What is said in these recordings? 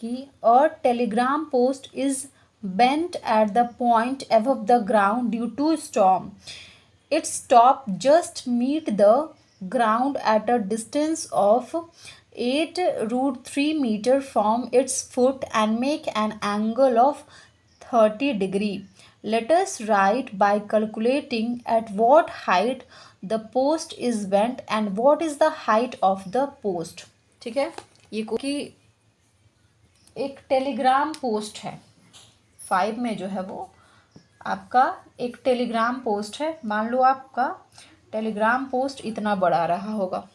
कि a Telegram post is bent at the point above the ground due to storm. Its top just meet the ground at a distance of 8√3 meter from its foot and make an angle of 30 degree. Let us write by calculating at what height the post is bent and what is the height of the post. ठीक है, ये कि एक Telegram post है 5 में जो है वो आपका एक टेलीग्राम पोस्ट है। मान लो आपका टेलीग्राम पोस्ट इतना बड़ा रहा होगा,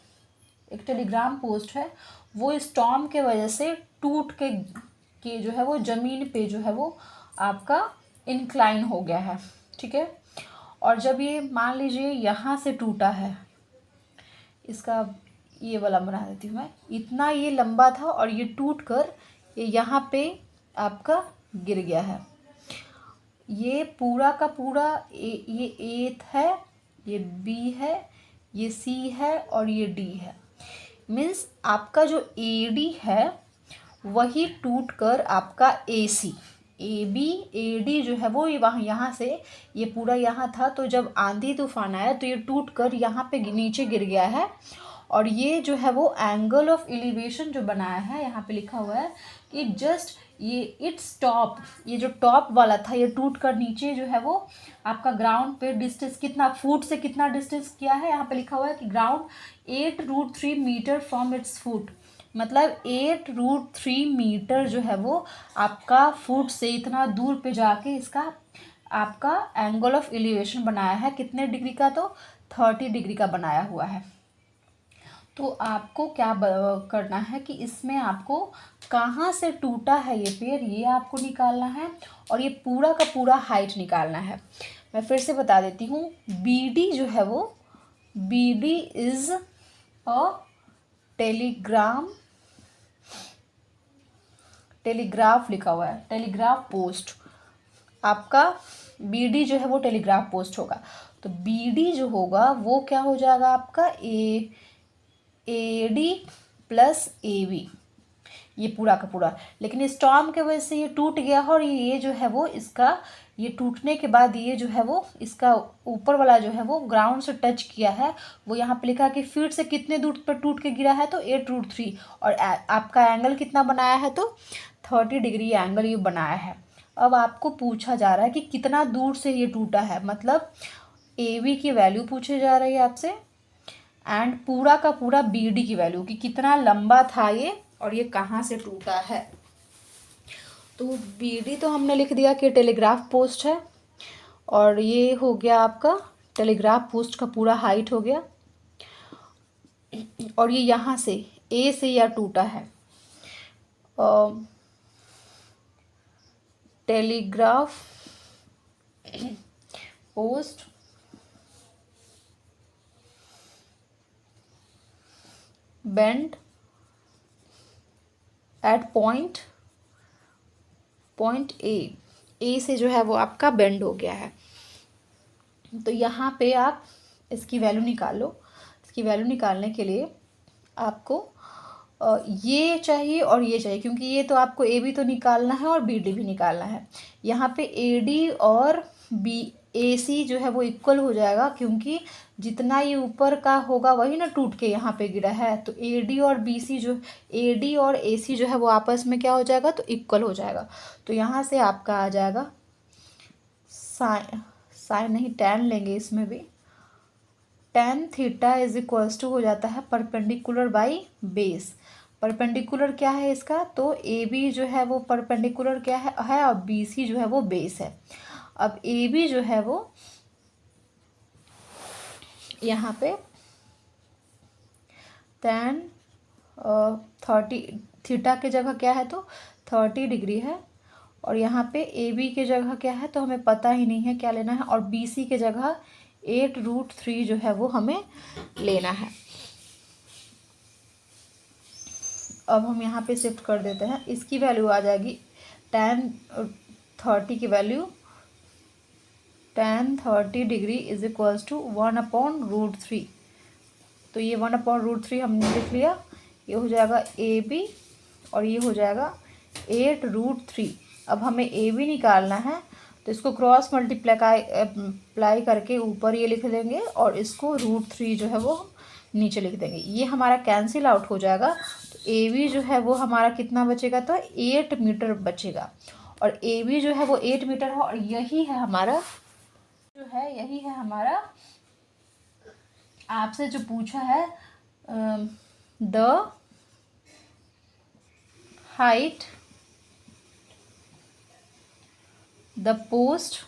एक टेलीग्राम पोस्ट है, वो स्टॉर्म के वजह से टूट के जो है वो ज़मीन पे जो है वो आपका इंक्लाइन हो गया है। ठीक है, और जब ये मान लीजिए यहाँ से टूटा है, इसका ये वाला बना देती हूँ मैं, इतना ये लंबा था और ये टूट कर ये यहाँ पे आपका गिर गया है। ये पूरा का पूरा ये ए है, ये बी है, ये सी है और ये डी है। मीन्स आपका जो ए डी है वही टूट कर आपका ए सी, ए बी ए डी जो है वो वहाँ यहाँ से ये पूरा यहाँ था, तो जब आंधी तूफान आया तो ये टूट कर यहाँ पे नीचे गिर गया है। और ये जो है वो एंगल ऑफ एलिवेशन जो बनाया है, यहाँ पे लिखा हुआ है कि जस्ट ये इट्स टॉप, ये जो टॉप वाला था ये टूट कर नीचे जो है वो आपका ग्राउंड पे डिस्टेंस कितना, फुट से कितना डिस्टेंस किया है, यहाँ पे लिखा हुआ है कि ground 8√3 metre from its foot. मतलब 8√3 मीटर जो है वो आपका फुट से इतना दूर पे जाके इसका आपका एंगल ऑफ एलिवेशन बनाया है। कितने डिग्री का? तो 30 डिग्री का बनाया हुआ है। तो आपको क्या करना है कि इसमें आपको कहाँ से टूटा है ये पेड़, ये आपको निकालना है और ये पूरा का पूरा हाइट निकालना है। मैं फिर से बता देती हूँ, बी डी जो है वो, B D is a telegraph लिखा हुआ है, टेलीग्राफ पोस्ट। आपका बी डी जो है वो टेलीग्राफ पोस्ट होगा। तो बी डी जो होगा वो क्या हो जाएगा आपका A D plus A B, ये पूरा का पूरा। लेकिन स्टॉर्म के वजह से ये टूट गया है और ये जो है वो इसका ये टूटने के बाद ये जो है वो इसका ऊपर वाला जो है वो ग्राउंड से टच किया है। वो यहाँ पे लिखा है कि फीट से कितने दूर पर टूट के गिरा है, तो 8√3। और आपका एंगल कितना बनाया है, तो 30 डिग्री एंगल ये बनाया है। अब आपको पूछा जा रहा है कि कितना दूर से ये टूटा है, मतलब ए बी की वैल्यू पूछी जा रही है आपसे एंड पूरा का पूरा बी डी की वैल्यू कि कितना लंबा था ये और ये कहाँ से टूटा है। तो बी डी तो हमने लिख दिया कि टेलीग्राफ पोस्ट है और ये हो गया आपका टेलीग्राफ पोस्ट का पूरा हाइट हो गया। और ये यहाँ से ए से या टूटा है, telegraph post bend at point A से जो है वो आपका बेंड हो गया है। तो यहाँ पे आप इसकी वैल्यू निकाल लो। इसकी वैल्यू निकालने के लिए आपको ये चाहिए और ये चाहिए, क्योंकि ये तो आपको ए बी तो निकालना है और बी डी भी निकालना है। यहाँ पे ए डी और बी ए सी जो है वो इक्वल हो जाएगा, क्योंकि जितना ये ऊपर का होगा वही ना टूट के यहाँ पे गिरा है। तो ए डी और बी सी जो ए डी और ए सी जो है वो आपस में क्या हो जाएगा, तो इक्वल हो जाएगा। तो यहाँ से आपका आ जाएगा साइन नहीं टैन लेंगे इसमें भी, tan theta is equals to हो जाता है परपेंडिकुलर बाई बेस। परपेंडिकुलर क्या है इसका, तो ए बी जो है वो परपेंडिकुलर क्या है और बी सी जो है वो बेस है। अब ए बी जो है वो यहाँ पे tan 30 थीटा की जगह क्या है, तो 30 डिग्री है। और यहाँ पे ए बी की जगह क्या है, तो हमें पता ही नहीं है क्या लेना है। और बी सी की जगह 8√3 जो है वो हमें लेना है। अब हम यहाँ पे शिफ्ट कर देते हैं, इसकी वैल्यू आ जाएगी tan 30 की value, tan 30 degree is equals to 1/√3। तो ये 1/√3 हमने लिख लिया। ये हो जाएगा ए बी और ये हो जाएगा 8√3। अब हमें ए बी निकालना है, तो इसको क्रॉस मल्टीप्लाई करके ऊपर ये लिख देंगे और इसको √3 जो है वो नीचे लिख देंगे। ये हमारा कैंसिल आउट हो जाएगा। तो ए बी जो है वो हमारा कितना बचेगा, तो 8 मीटर बचेगा। और ए बी जो है वो 8 मीटर है, और यही है हमारा आपसे जो पूछा है, the height the post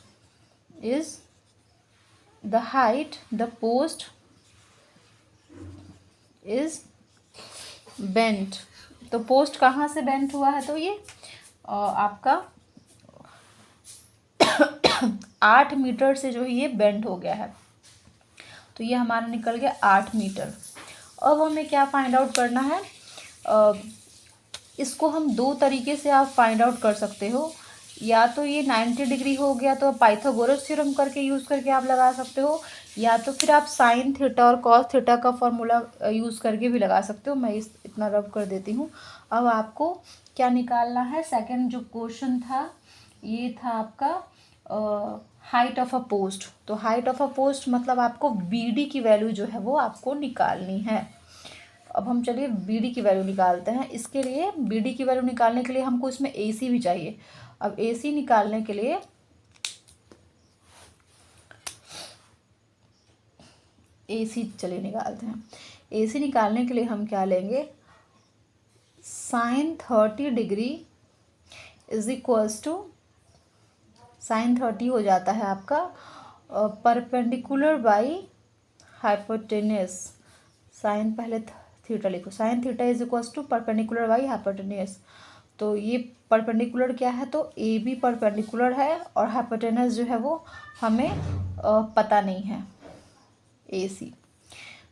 is bent। तो पोस्ट कहाँ से बेंट हुआ है, तो ये आपका 8 मीटर से जो है ये बेंट हो गया है। तो ये हमारा निकल गया 8 मीटर। अब हमें क्या फाइंड आउट करना है, इसको हम दो तरीके से आप फाइंड आउट कर सकते हो। या तो ये 90 डिग्री हो गया तो पाइथागोरस थ्योरम करके यूज़ करके आप लगा सकते हो, या तो फिर आप साइन थीटा और कॉस थीटा का फॉर्मूला यूज़ करके भी लगा सकते हो। मैं इतना रब कर देती हूँ। अब आपको क्या निकालना है, सेकंड जो क्वेश्चन था ये था आपका हाइट ऑफ अ पोस्ट। तो हाइट ऑफ अ पोस्ट मतलब आपको बी डी की वैल्यू जो है वो आपको निकालनी है। अब हम चलिए बी डी की वैल्यू निकालते हैं। इसके लिए बी डी की वैल्यू निकालने के लिए हमको इसमें ए सी भी चाहिए। अब ए सी निकालने के लिए ए सी चलिए निकालते हैं। ए सी निकालने के लिए हम क्या लेंगे, sine 30 degree is equals to sine 30 हो जाता है आपका परपेंडिकुलर बाई हाइपोटेन्यूस। साइन पहले थीटा लिखो, sine theta is equals to perpendicular by hypotenuse. तो ये परपेंडिकुलर क्या है, तो ए बी परपेंडिकुलर है और हाइपोटेनस जो है वो हमें पता नहीं है, ए सी।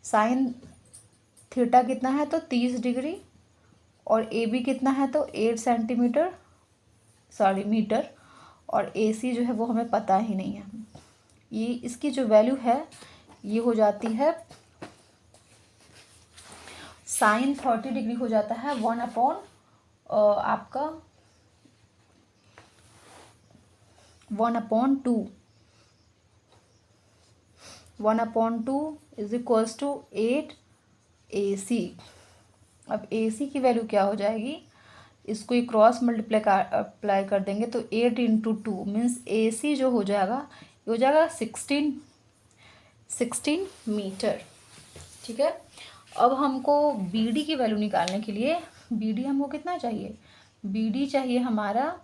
साइन थीटा कितना है, तो 30 डिग्री, और ए बी कितना है, तो 8 सेंटीमीटर मीटर, और ए सी जो है वो हमें पता ही नहीं है। ये इसकी जो वैल्यू है ये हो जाती है साइन 30 डिग्री हो जाता है 1 अपॉन आपका 1/2 इज इक्वल्स टू 8 AC। अब AC की वैल्यू क्या हो जाएगी, इसको एक क्रॉस मल्टीप्लाई कर देंगे तो 8 × 2 मीन्स AC जो हो जाएगा ये हो जाएगा 16 मीटर। ठीक है। अब हमको BD की वैल्यू निकालने के लिए BD हमको कितना चाहिए, BD चाहिए हमारा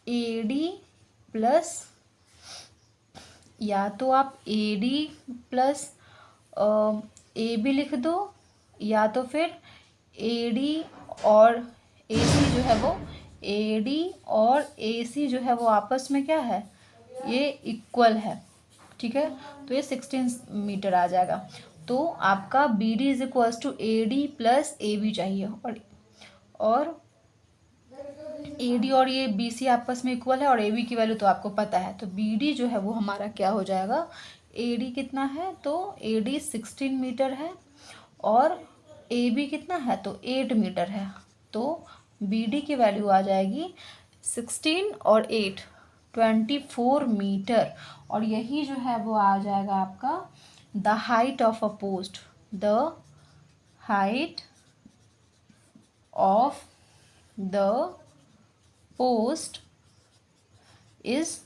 AD प्लस, या तो आप AD प्लस AB लिख दो, या तो फिर AD और AC जो है वो AD और AC जो है वो आपस में क्या है, ये इक्वल है। ठीक है। तो ये 16 मीटर आ जाएगा। तो आपका BD is equals to AD plus AB चाहिए, और AD और ये BC आपस में इक्वल है, और AB की वैल्यू तो आपको पता है। तो BD जो है वो हमारा क्या हो जाएगा, AD कितना है, तो AD 16 मीटर है, और AB कितना है, तो 8 मीटर है। तो BD की वैल्यू आ जाएगी 16 और 8 24 मीटर। और यही जो है वो आ जाएगा आपका the height of a post. The height of the post is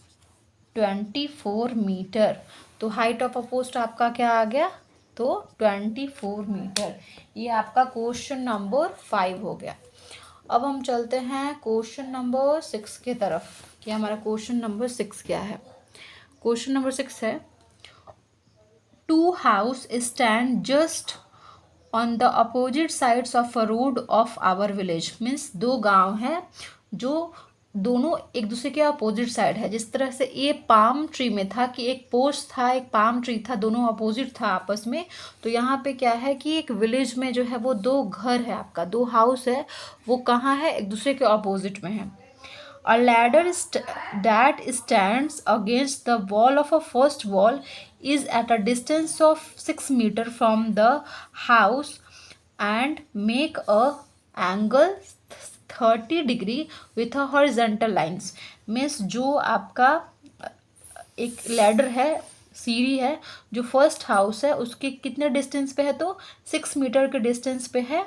24 metre. तो हाइट ऑफ अ पोस्ट आपका क्या आ गया, तो 24 मीटर। ये आपका क्वेश्चन नंबर 5 हो गया। अब हम चलते हैं क्वेश्चन नंबर 6 के तरफ कि हमारा क्वेश्चन नंबर 6 क्या है। क्वेश्चन नंबर 6 है, 2 house stand just on the opposite sides of a road of our village. Means 2 गांव हैं जो दोनों एक दूसरे के अपोजिट साइड है। जिस तरह से ये पाम ट्री में था कि एक पोस्ट था, एक पाम ट्री था, दोनों अपोजिट था आपस में। तो यहाँ पे क्या है कि एक विलेज में जो है वो 2 घर है, आपका 2 हाउस है, वो कहाँ है, एक दूसरे के अपोजिट में है। A ladder that stands against the wall of a first wall is at a distance of 6 meter from the house and make a angle 30 degree with a horizontal lines. Means जो आपका एक ladder है, सीढ़ी है, जो first house है उसके कितने डिस्टेंस पे है, तो 6 मीटर के डिस्टेंस पे है,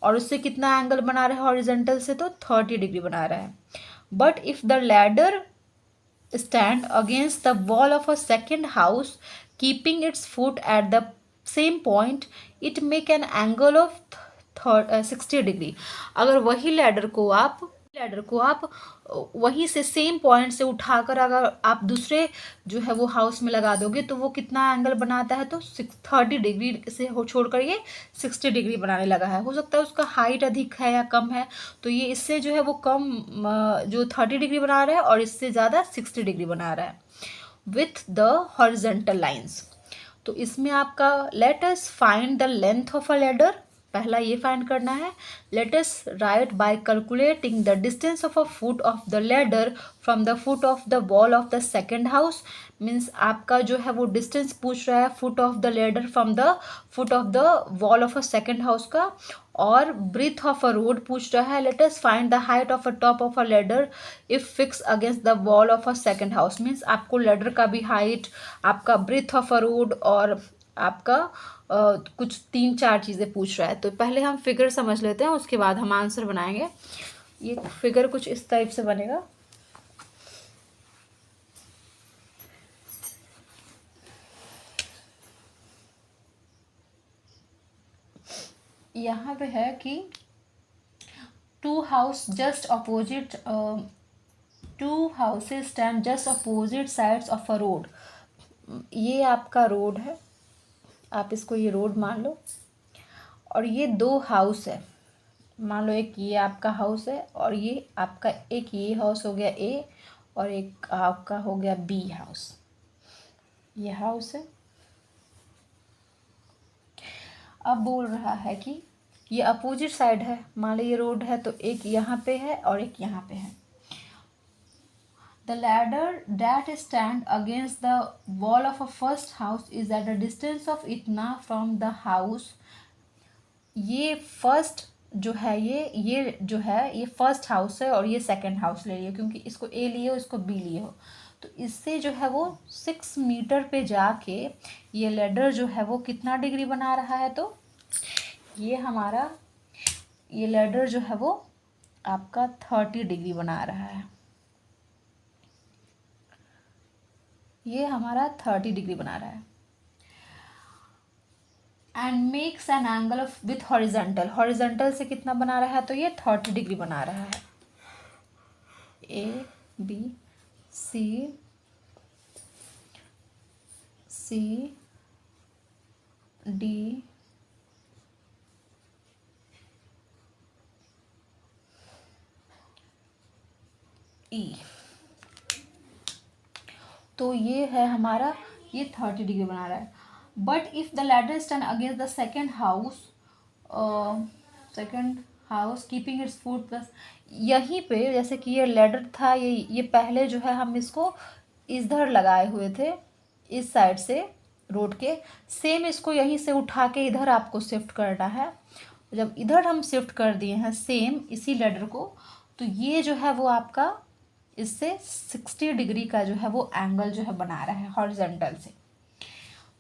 और उससे कितना एंगल बना रहा है हॉरिजेंटल से, तो 30 डिग्री बना रहा है। But if the ladder stand against the wall of a second house, keeping its foot at the same point, it make an angle of 60 degree. अगर वही लैडर को आप वहीं से सेम पॉइंट से उठाकर अगर आप दूसरे जो है वो हाउस में लगा दोगे तो वो कितना एंगल बनाता है, तो 30 डिग्री से हो छोड़कर ये 60 डिग्री बनाने लगा है। हो सकता है उसका हाइट अधिक है या कम है, तो ये इससे जो है वो कम जो 30 डिग्री बना रहा है और इससे ज़्यादा 60 डिग्री बना रहा है विथ द हॉरिजेंटल लाइन्स। तो इसमें आपका late us find the length of a ladder, पहला ये फाइंड करना है। Let us right bye calculating the distance of a foot of the ladder from the foot of the wall of the second house. Means आपका जो है वो distance पूछ रहा है foot of the ladder from the foot of the wall of a second house का, और breathe of a road पूछ रहा है। Late us find the height of a top of a ladder if fix against the wall of a second house. Means आपको ladder का भी height, आपका breathe of a road और आपका कुछ 3-4 चीज़ें पूछ रहा है। तो पहले हम फिगर समझ लेते हैं, उसके बाद हम आंसर बनाएंगे। ये फिगर कुछ इस टाइप से बनेगा। यहाँ पे है कि to houses stand just opposite sides of a road. ये आपका रोड है, आप इसको ये रोड मान लो, और ये 2 हाउस है। मान लो एक ये आपका हाउस है और ये आपका एक ये हाउस हो गया ए, और एक आपका हो गया बी हाउस। ये हाउस है। अब बोल रहा है कि ये अपोजिट साइड है, मान लो ये रोड है, तो एक यहाँ पे है और एक यहाँ पे है। The ladder that stand against the wall of a first house is at a distance of इतना from the house। ये फर्स्ट जो है ये जो है ये फर्स्ट हाउस है और ये सेकंड हाउस ले लियो, क्योंकि इसको ए लिए हो इसको बी लिए हो, तो इससे जो है वो 6 मीटर पे जाके ये लैडर जो है वो कितना डिग्री बना रहा है, तो ये हमारा ये लैडर जो है वो आपका 30 डिग्री बना रहा है। ये हमारा 30 डिग्री बना रहा है। And makes an angle of with horizontal, horizontal से कितना बना रहा है, तो ये 30 डिग्री बना रहा है। A B C C D E. तो ये है हमारा, ये 30 डिग्री बना रहा है। But if the ladder stand against the second house keeping it's foot plus, यहीं पे जैसे कि ये लैडर था, ये पहले जो है हम इसको इधर लगाए हुए थे, इस साइड से रोड के, सेम इसको यहीं से उठा के इधर आपको शिफ्ट करना है। जब इधर हम शिफ्ट कर दिए हैं सेम इसी लैडर को, तो ये जो है वो आपका इससे 60 डिग्री का जो है वो एंगल जो है बना रहा है हॉरिजॉन्टल से।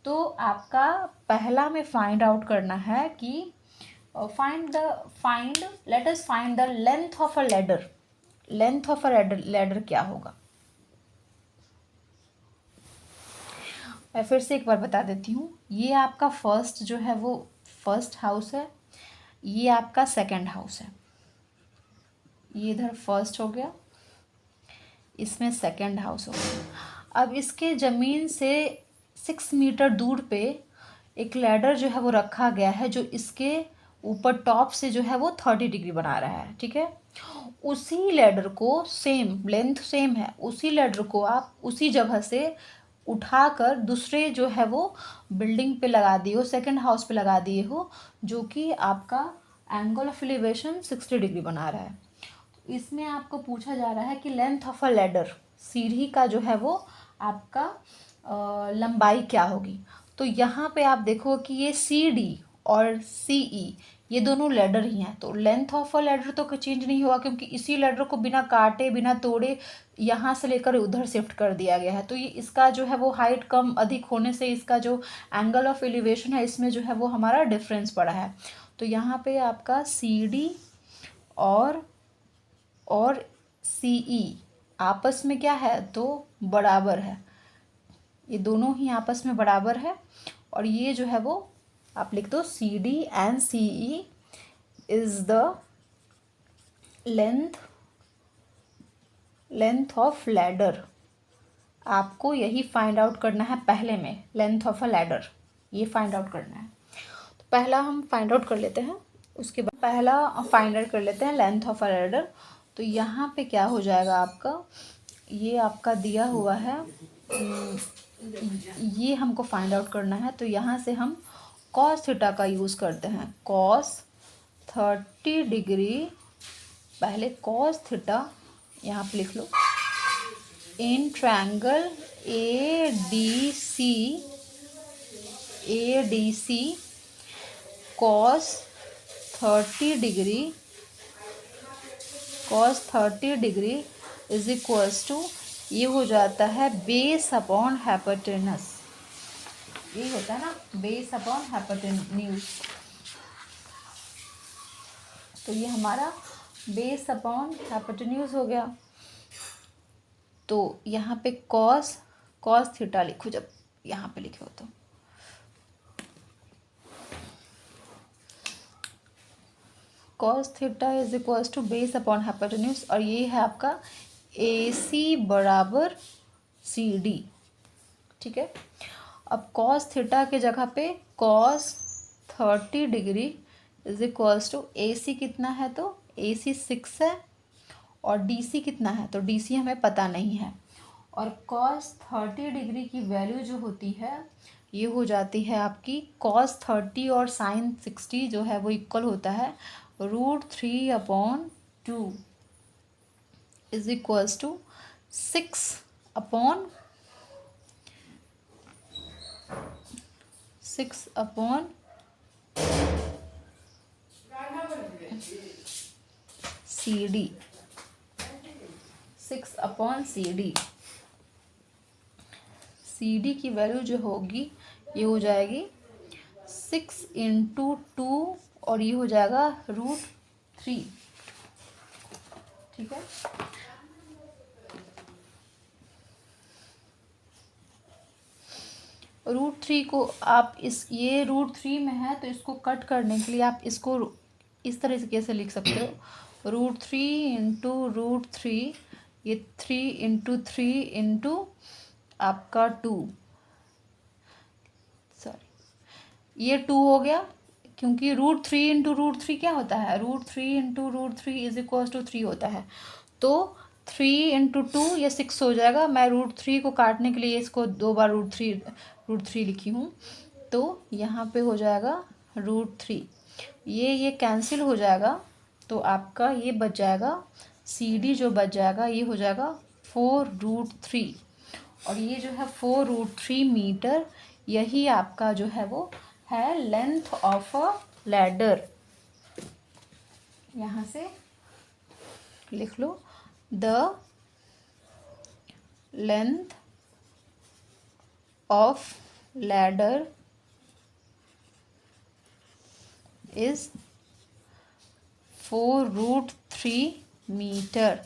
तो आपका पहला में फाइंड आउट करना है कि late us find the length of a ladder. Length of a ladder क्या होगा, मैं फिर से एक बार बता देती हूँ। ये आपका फर्स्ट जो है वो फर्स्ट हाउस है, ये आपका सेकंड हाउस है, ये इधर फर्स्ट हो गया, इसमें सेकंड हाउस हो गया। अब इसके ज़मीन से 6 मीटर दूर पे एक लैडर जो है वो रखा गया है, जो इसके ऊपर टॉप से जो है वो 30 डिग्री बना रहा है, ठीक है। उसी लैडर को सेम लेंथ सेम है, उसी लैडर को आप उसी जगह से उठाकर दूसरे जो है वो बिल्डिंग पे लगा दिए हो, सेकंड हाउस पे लगा दिए हो, जो कि आपका एंगल ऑफ एलिवेशन 60 डिग्री बना रहा है। इसमें आपको पूछा जा रहा है कि लेंथ ऑफ अ लैडर, सीढ़ी का जो है वो आपका लंबाई क्या होगी। तो यहाँ पे आप देखो कि ये सी डी और सी ई ये दोनों लैडर ही हैं, तो लेंथ ऑफ अ लैडर तो चेंज नहीं हुआ क्योंकि इसी लैडर को बिना काटे बिना तोड़े यहाँ से लेकर उधर शिफ्ट कर दिया गया है। तो ये इसका जो है वो हाइट कम अधिक होने से इसका जो एंगल ऑफ एलिवेशन है इसमें जो है वो हमारा डिफरेंस पड़ा है। तो यहाँ पे आपका सी डी और सी ई आपस में क्या है, तो बराबर है, ये दोनों ही आपस में बराबर है। और ये जो है वो आप लिख दो C D and C E is the length of ladder. आपको यही फाइंड आउट करना है पहले में, लेंथ ऑफ अ लैडर ये फाइंड आउट करना है। तो पहला हम फाइंड आउट कर लेते हैं, उसके बाद पहला फाइंड आउट कर लेते हैं लेंथ ऑफ अ लैडर। तो यहाँ पे क्या हो जाएगा आपका, ये आपका दिया हुआ है, ये हमको फाइंड आउट करना है। तो यहाँ से हम कॉस थीटा का यूज़ करते हैं, कॉस 30 डिग्री, पहले कॉस थीटा यहाँ पे लिख लो, in triangle A D C cos 30 degree is equals to, ये हो जाता है बेस अपॉन हाइपोटेनस, ये होता है ना बेस अपॉन हाइपोटेन्यूज। तो ये हमारा बेस अपॉन हाइपोटेन्यूज हो गया। तो यहाँ पे कॉस थीटा लिखो, जब यहाँ पे लिखे हो तो cos theta is equals to base upon hypotenuse, और ये है आपका ए सी बराबर सी डी। ठीक है, अब कॉस थीटा के जगह पे cos 30 degree is equals to A C कितना है, तो ए सी 6 है, और डी सी कितना है, तो डी सी हमें पता नहीं है। और कॉस 30 डिग्री की वैल्यू जो होती है ये हो जाती है आपकी कॉस 30 और साइन 60 जो है वो इक्वल होता है √3/2 is equals to 6 upon C D, 6 upon C D. C D की वैल्यू जो होगी ये हो जाएगी 6 × 2 और ये हो जाएगा √3। ठीक है, √3 को आप ये √3 में है तो इसको कट करने के लिए आप इसको इस तरह से कैसे लिख सकते हो, √3 × √3, ये 3 × 3 × आपका 2, सॉरी ये 2 हो गया, क्योंकि √3 × √3 क्या होता है, √3 × √3 इज इक्वल्स टू 3 होता है। तो 3 × 2 ये 6 हो जाएगा। मैं √3 को काटने के लिए इसको 2 बार √3 लिखी हूँ, तो यहाँ पे हो जाएगा √3, ये कैंसिल हो जाएगा। तो आपका ये बच जाएगा सी डी, जो बच जाएगा ये हो जाएगा 4√3, और ये जो है 4√3 मीटर, यही आपका जो है वो है लेंथ ऑफ अ लैडर। यहाँ से लिख लो the length of ladder is 4√3 metre,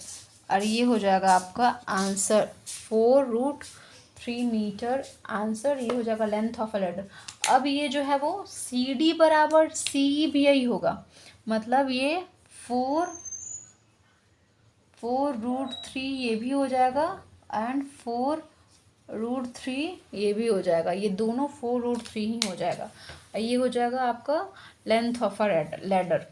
और ये हो जाएगा आपका आंसर 4√3 मीटर, आंसर ये हो जाएगा लेंथ ऑफ अ लैडर। अब ये जो है वो सी डी बराबर सी भी यही होगा, मतलब ये 4√3 ये भी हो जाएगा एंड 4√3 ये भी हो जाएगा, ये दोनों 4√3 ही हो जाएगा। ये हो जाएगा आपका लेंथ ऑफ अ लैडर।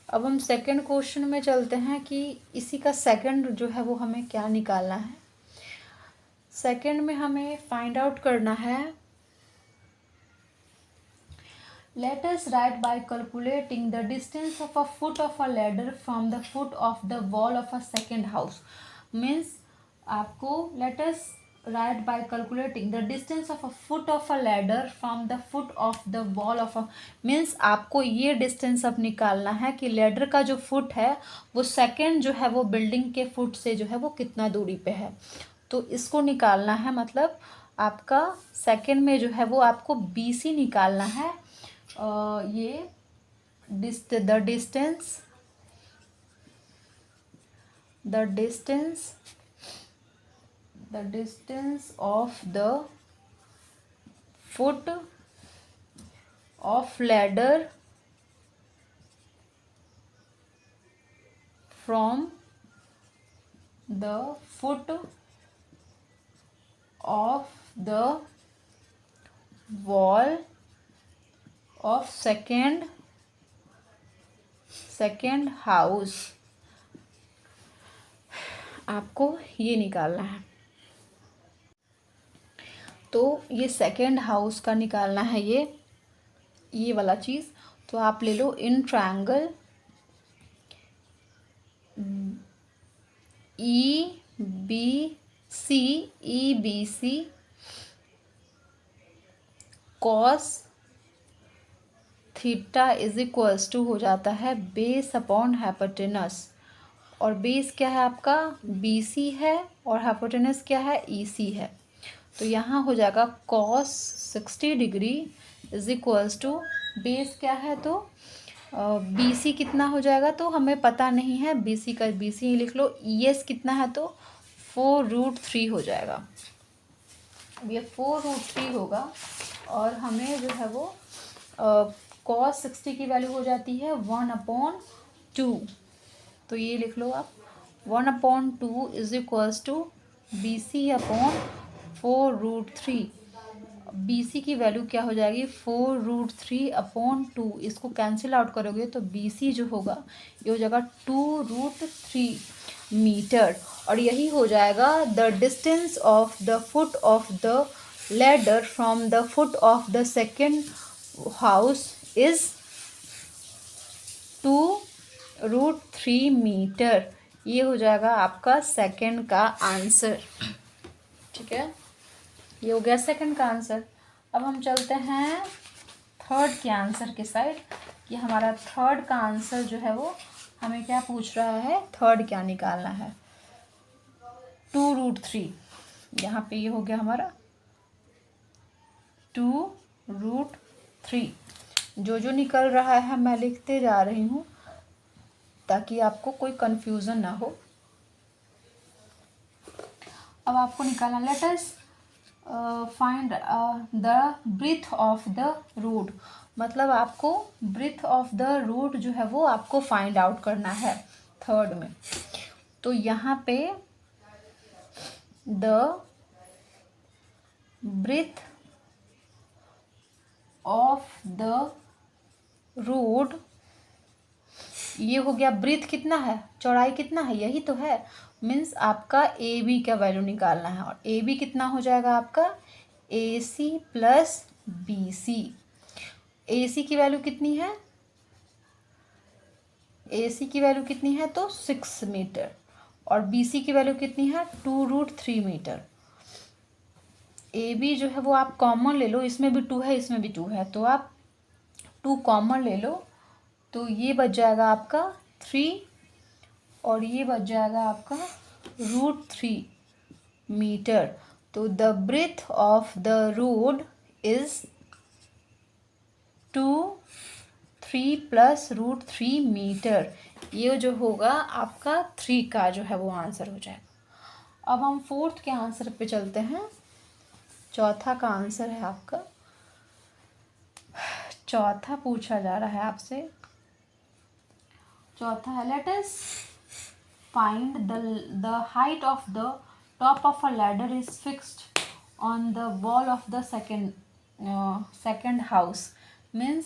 अब हम सेकंड क्वेश्चन में चलते हैं कि इसी का सेकंड जो है वो हमें क्या निकालना है। सेकंड में हमें फाइंड आउट करना है, let us write by calculating the distance of a foot of a ladder from the foot of the wall of a second house। Means आपको let us write by calculating the distance of a foot of a ladder from the foot of the wall of a means आपको ये distance अब निकालना है कि ladder का जो foot है वो सेकंड जो है वो बिल्डिंग के फुट से जो है वो कितना दूरी पे है, तो इसको निकालना है। मतलब आपका सेकंड में जो है वो आपको BC निकालना है। ये the distance of the foot of ladder from the foot of the wall of second house, आपको ये निकालना है। तो ये सेकेंड हाउस का निकालना है ये वाला चीज़। तो आप ले लो in triangle EBC cos theta is equals to हो जाता है बेस अपॉन हाइपोटेनस, और बेस क्या है आपका BC है और हाइपोटेनस क्या है EC है। तो यहाँ हो जाएगा cos 60 degree is equals to base क्या है तो BC कितना हो जाएगा तो हमें पता नहीं है, BC का BC ही लिख लो। ES कितना है तो 4√3 हो जाएगा। अब ये 4√3 होगा और हमें जो है वो cos 60 की वैल्यू हो जाती है 1/2। तो ये लिख लो आप 1/2 is equals to BC upon 4√3। BC की वैल्यू क्या हो जाएगी 4√3/2। इसको कैंसिल आउट करोगे तो BC जो होगा ये हो जाएगा 2√3 मीटर, और यही हो जाएगा the distance of the foot of the ladder from the foot of the second house is 2√3 metre. ये हो जाएगा आपका सेकेंड का आंसर। ठीक है, ये हो गया सेकंड का आंसर। अब हम चलते हैं थर्ड के आंसर के साइड कि हमारा थर्ड का आंसर जो है वो हमें क्या पूछ रहा है, थर्ड क्या निकालना है। 2√3 यहाँ पे ये हो गया हमारा 2√3। जो निकल रहा है मैं लिखते जा रही हूँ ताकि आपको कोई कंफ्यूजन ना हो। अब आपको निकालना, let us find the breadth of the road. मतलब आपको ब्रीथ ऑफ द रोड जो है वो आपको फाइंड आउट करना है थर्ड में। तो यहाँ पे the breadth of the road, ये हो गया ब्रीथ कितना है, चौड़ाई कितना है, यही तो है। मीन्स आपका AB का वैल्यू निकालना है, और AB कितना हो जाएगा आपका AC प्लस BC। AC की वैल्यू कितनी है, AC की वैल्यू कितनी है तो 6 मीटर, और BC की वैल्यू कितनी है 2√3 मीटर। AB जो है वो आप कॉमन ले लो, इसमें भी 2 है इसमें भी 2 है, तो आप 2 कॉमन ले लो, तो ये बच जाएगा आपका 3 और ये बच जाएगा आपका √3 मीटर। तो the breadth of the road is 3 plus √3 metre. ये जो होगा आपका 3 का जो है वो आंसर हो जाएगा। अब हम फोर्थ के आंसर पे चलते हैं। चौथा का आंसर है आपका, चौथा पूछा जा रहा है आपसे। चौथा है, late us find the height of the top of a ladder is fixed on the wall of the second house. Means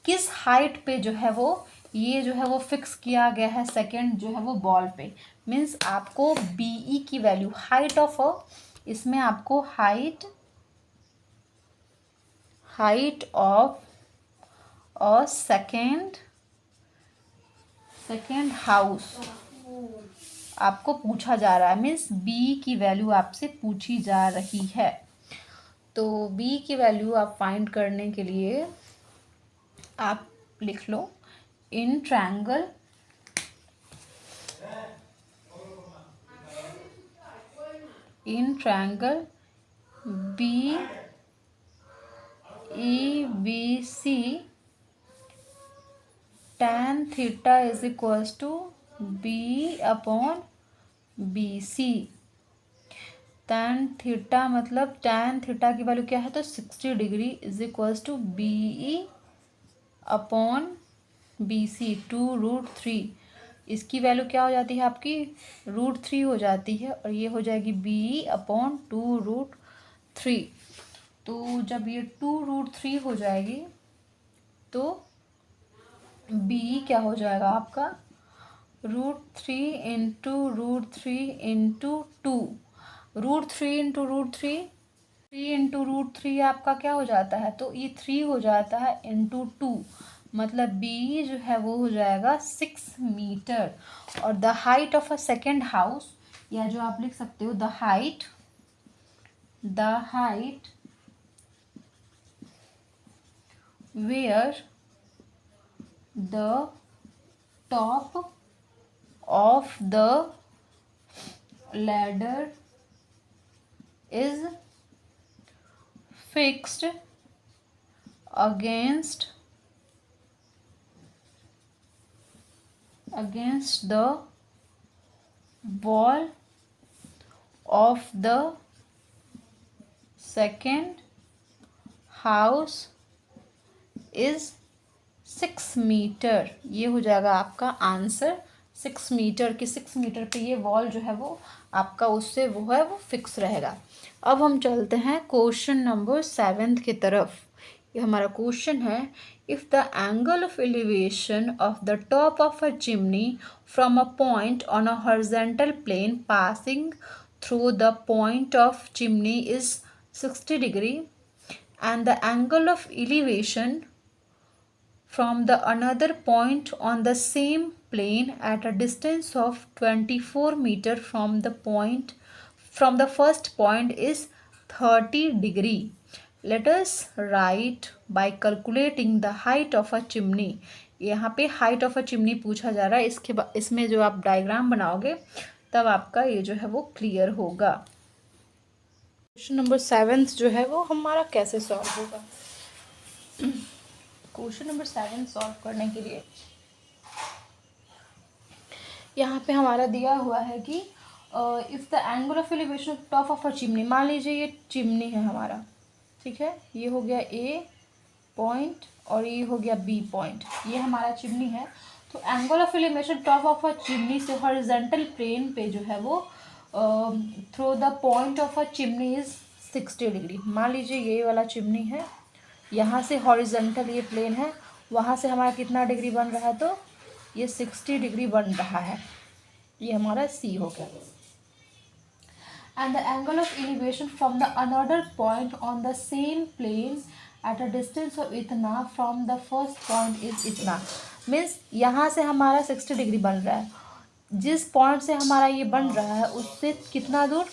किस हाइट पे जो है वो ये जो है वो फिक्स किया गया है सेकेंड जो है वो बॉल पे। मीन्स आपको BE की वैल्यू, हाइट ऑफ इसमें आपको height of a second house आपको पूछा जा रहा है, मीन्स बी की वैल्यू आपसे पूछी जा रही है। तो बी की वैल्यू आप फाइंड करने के लिए आप लिख लो in triangle B E B C tan theta is equals to B upon B C. tan theta मतलब tan थीटा की वैल्यू क्या है, तो 60 degree is equals to B E upon B C 2√3। इसकी वैल्यू क्या हो जाती है आपकी, √3 हो जाती है, और ये हो जाएगी बी ई अपॉन 2√3। तो जब ये 2√3 हो जाएगी तो बी क्या हो जाएगा आपका, √3 इंटू √3 इंटू 2। √3 इंटू √3, 3 इंटू √3 आपका क्या हो जाता है, तो ये 3 हो जाता है इंटू 2, मतलब बी जो है वो हो जाएगा 6 मीटर। और the height of a second house, या जो आप लिख सकते हो the height where the top of the ladder is fixed against the wall of the second house is 6 metre. ये हो जाएगा आपका आंसर 6 मीटर की 6 मीटर पे ये वॉल जो है वो आपका उससे वो है वो फिक्स रहेगा। अब हम चलते हैं क्वेश्चन नंबर 7 की तरफ। ये हमारा क्वेश्चन है, if the angle of elevation of the top of a chimney from a point on a horizontal plane passing through the point of chimney is 60 degree and the angle of elevation from the another point on the same plane at a distance of 24 meter from the first point is 30 degree. Let us write by calculating the height of a chimney. यहाँ पे height of a chimney पूछा जा रहा है। इसके बाद इसमें जो आप डायग्राम बनाओगे तब आपका ये जो है वो क्लियर होगा। क्वेश्चन नंबर 7 जो है वो हमारा कैसे सॉल्व होगा। क्वेश्चन नंबर 7 सॉल्व करने के लिए यहाँ पे हमारा दिया हुआ है कि if the angle of elevation top of a chimney, मान लीजिए ये चिमनी है हमारा, ठीक है, ये हो गया ए पॉइंट और ये हो गया बी पॉइंट, ये हमारा चिमनी है। तो angle of elevation top of a chimney से हॉरिजॉन्टल प्लेन पे जो है वो through the point of a chimney is 60 degree. मान लीजिए ये वाला चिमनी है, यहाँ से हॉरिजॉन्टल ये प्लेन है, वहाँ से हमारा कितना डिग्री बन रहा है, तो ये 60 डिग्री बन रहा है। ये हमारा सी हो गया। And the angle of elevation from the another point on the same plane at a distance of इतना from the first point is इतना। मीन्स यहाँ से हमारा 60 डिग्री बन रहा है, जिस पॉइंट से हमारा ये बन रहा है उससे कितना दूर,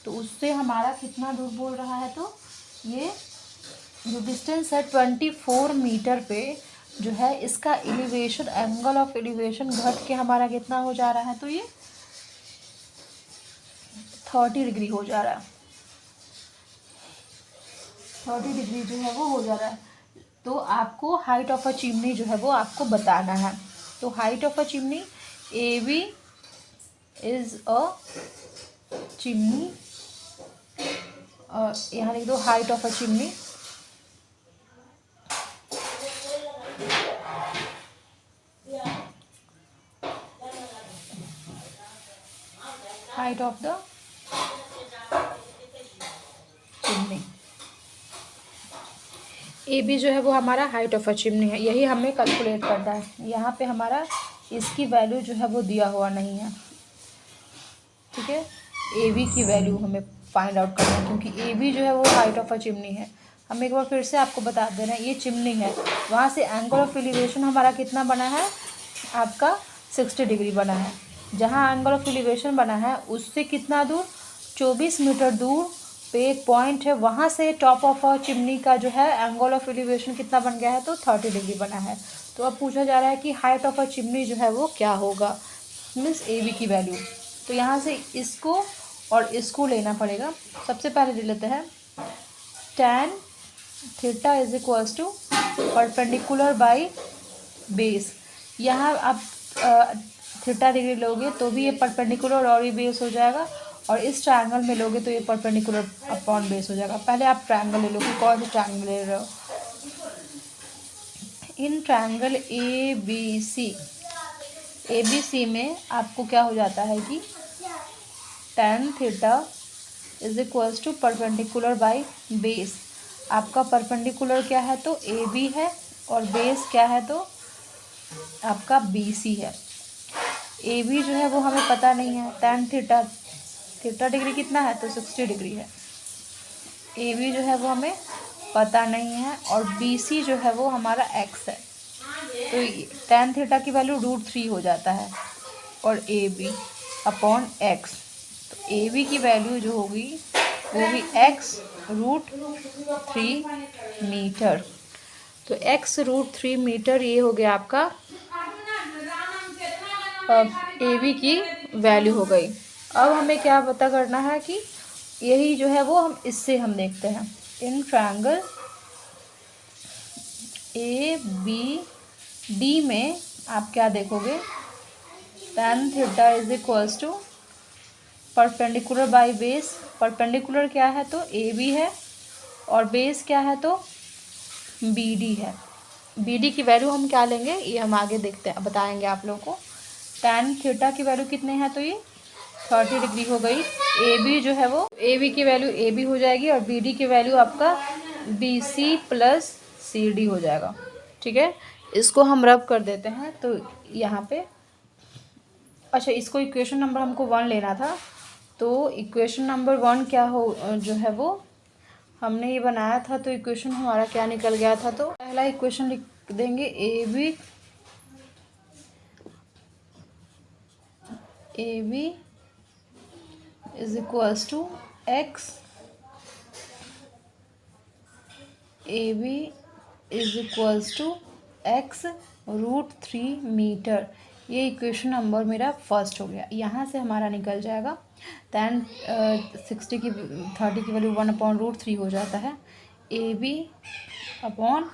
तो उससे हमारा कितना दूर बोल रहा है, तो ये जो डिस्टेंस है 24 मीटर पे जो है इसका एलिवेशन, एंगल ऑफ एलिवेशन घट के हमारा कितना हो जा रहा है, तो ये 30 डिग्री हो जा रहा है। 30 डिग्री जो है वो हो जा रहा है। तो आपको हाइट ऑफ अ चिमनी जो है वो आपको बताना है। तो height of a chimney, A B is a chimney, यहाँ लिख दो height of a chimney. Height of the chimney, A B जो है वो हमारा हाइट ऑफ अ चिमनी है, यही हमें कैलकुलेट करना है। यहाँ पे हमारा इसकी वैल्यू जो है वो दिया हुआ नहीं है, ठीक है। ए बी की वैल्यू हमें फाइंड आउट करना है, क्योंकि ए बी जो है वो हाइट ऑफ अ चिमनी है। हम एक बार फिर से आपको बता दे रहे हैं, ये चिमनी है, वहाँ से एंगल ऑफ एलिवेशन हमारा कितना बना है, आपका 60 डिग्री बना है। जहाँ एंगल ऑफ एलिवेशन बना है उससे कितना दूर, 24 मीटर दूर पे एक पॉइंट है, वहाँ से टॉप ऑफ अ चिमनी का जो है एंगल ऑफ एलिवेशन कितना बन गया है, तो 30 डिग्री बना है। तो अब पूछा जा रहा है कि हाइट ऑफ अ चिमनी जो है वो क्या होगा, मीन्स ए बी की वैल्यू। तो यहाँ से इसको और इसको लेना पड़ेगा। सबसे पहले ले लेते हैं tan theta is equals to perpendicular by base. यहाँ आप थीटा डिग्री लोगे तो भी ये परपेंडिकुलर और ये बेस हो जाएगा, और इस ट्रायंगल में लोगे तो ये परपेंडिकुलर अपॉन बेस हो जाएगा। पहले आप ट्रायंगल ले लो कि कौन सा ट्रायंगल ले रहे हो। इन ट्रायंगल ए बी सी में आपको क्या हो जाता है कि tan theta is equals to perpendicular by base. आपका परपेंडिकुलर क्या है, तो ए बी है, और बेस क्या है, तो आपका बी सी है। ए बी जो है वो हमें पता नहीं है, tan थीटा डिग्री कितना है, तो 60 डिग्री है। ए बी जो है वो हमें पता नहीं है, और बी सी जो है वो हमारा एक्स है। तो tan थीटा की वैल्यू √3 हो जाता है, और ए बी अपॉन एक्स। तो ए बी की वैल्यू जो होगी वो भी x √3 मीटर। तो x √3 मीटर ये हो गया आपका ए बी की वैल्यू हो गई। अब हमें क्या पता करना है कि यही जो है वो हम देखते हैं इन ट्रायंगल ए बी डी में आप क्या देखोगे, tan theta is equals to perpendicular by base. Perpendicular क्या है, तो ए बी है, और बेस क्या है, तो बी डी है। बी डी की वैल्यू हम क्या लेंगे ये हम आगे देखते हैं, बताएंगे आप लोगों को। tan थीटा की वैल्यू कितने हैं, तो ये 30 डिग्री हो गई। ए बी जो है वो ए बी की वैल्यू ए बी हो जाएगी, और बी डी की वैल्यू आपका B C plus C D हो जाएगा। ठीक है, इसको हम रब कर देते हैं। तो यहाँ पे अच्छा, इसको इक्वेशन नंबर हमको 1 लेना था। तो इक्वेशन नंबर 1 क्या हो जो है वो हमने ये बनाया था, तो इक्वेशन हमारा क्या निकल गया था। तो पहला इक्वेशन लिख देंगे A B is equals to x, A B is equals to x √3 metre. ये इक्वेशन नंबर मेरा फर्स्ट हो गया। यहाँ से हमारा निकल जाएगा tan 30 की वैल्यू 1/√3 हो जाता है। A B upon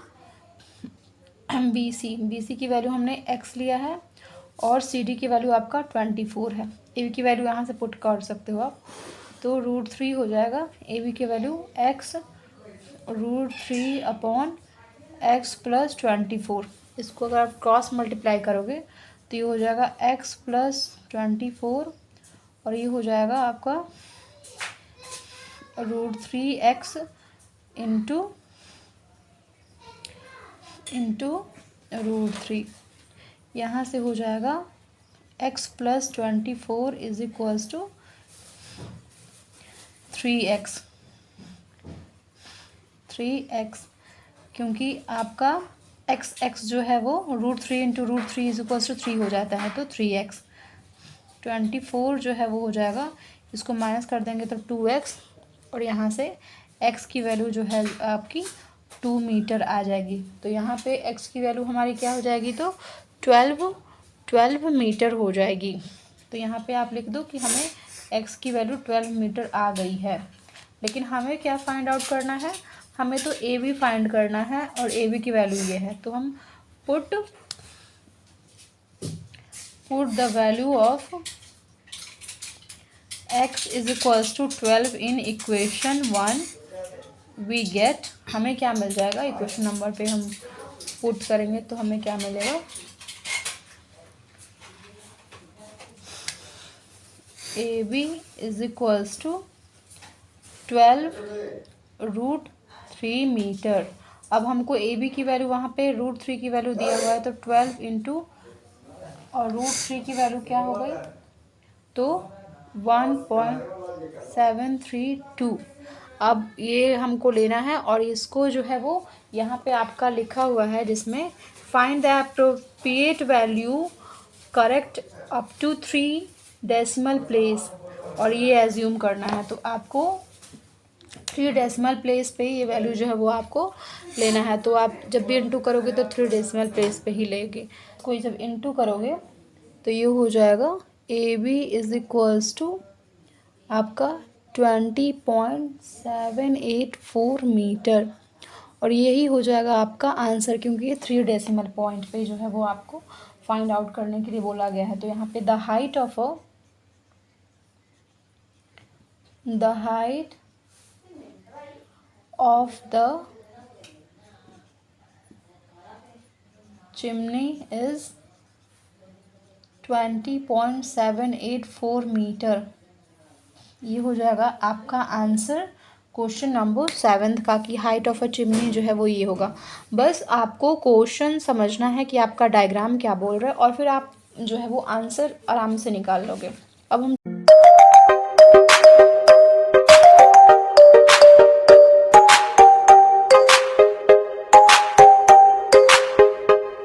B C की वैल्यू हमने x लिया है, और सी डी की वैल्यू आपका 24 है। ए बी की वैल्यू यहाँ से पुट कर सकते हो आप, तो √3 हो जाएगा। ए बी की value x √3 upon x plus 24। इसको अगर आप क्रॉस मल्टीप्लाई करोगे तो ये हो जाएगा x प्लस 24, और ये हो जाएगा आपका √3x इंटू √3। यहाँ से हो जाएगा x plus 24 is equals to 3x, क्योंकि आपका x जो है वो √3 इंटू √3 इज इक्वल्स टू 3 हो जाता है, तो 3x। 24 जो है वो हो जाएगा, इसको माइनस कर देंगे तो 2x, और यहाँ से x की वैल्यू जो है आपकी 2 मीटर आ जाएगी। तो यहाँ पे x की वैल्यू हमारी क्या हो जाएगी, तो 12 मीटर हो जाएगी। तो यहाँ पे आप लिख दो कि हमें x की वैल्यू 12 मीटर आ गई है। लेकिन हमें क्या फाइंड आउट करना है, हमें तो ए बी फाइंड करना है, और ए बी की वैल्यू ये है। तो हम put the value of x is equals to 12 in equation 1 we get. हमें क्या मिल जाएगा, इक्वेशन नंबर पे हम पुट करेंगे तो हमें क्या मिलेगा, A B is equals to 12√3 metre. अब हमको ए बी की वैल्यू वहाँ पे √3 की वैल्यू दिया हुआ है, तो 12 इंटू और √3 की वैल्यू क्या हो गई, तो 1.732। अब ये हमको लेना है, और इसको जो है वो यहाँ पे आपका लिखा हुआ है जिसमें find the appropriate value correct up to 3 decimal place, और ये एज्यूम करना है, तो आपको 3 डेसिमल प्लेस पे ये वैल्यू जो है वो आपको लेना है। तो आप जब भी इंटू करोगे तो 3 डेसिमल प्लेस पे ही लेंगे। कोई जब इंटू करोगे तो ये हो जाएगा AB इज इक्वल्स टू आपका 20.784 मीटर, और यही हो जाएगा आपका आंसर, क्योंकि ये 3 डेसिमल पॉइंट पे जो है वो आपको फाइंड आउट करने के लिए बोला गया है। तो यहाँ पे the height of the chimney is 20.784 metre. ये हो जाएगा आपका आंसर क्वेश्चन नंबर 7 का, कि हाइट ऑफ अ चिमनी जो है वो ये होगा। बस आपको क्वेश्चन समझना है कि आपका डायग्राम क्या बोल रहा है, और फिर आप जो है वो आंसर आराम से निकाल लोगे। अब हम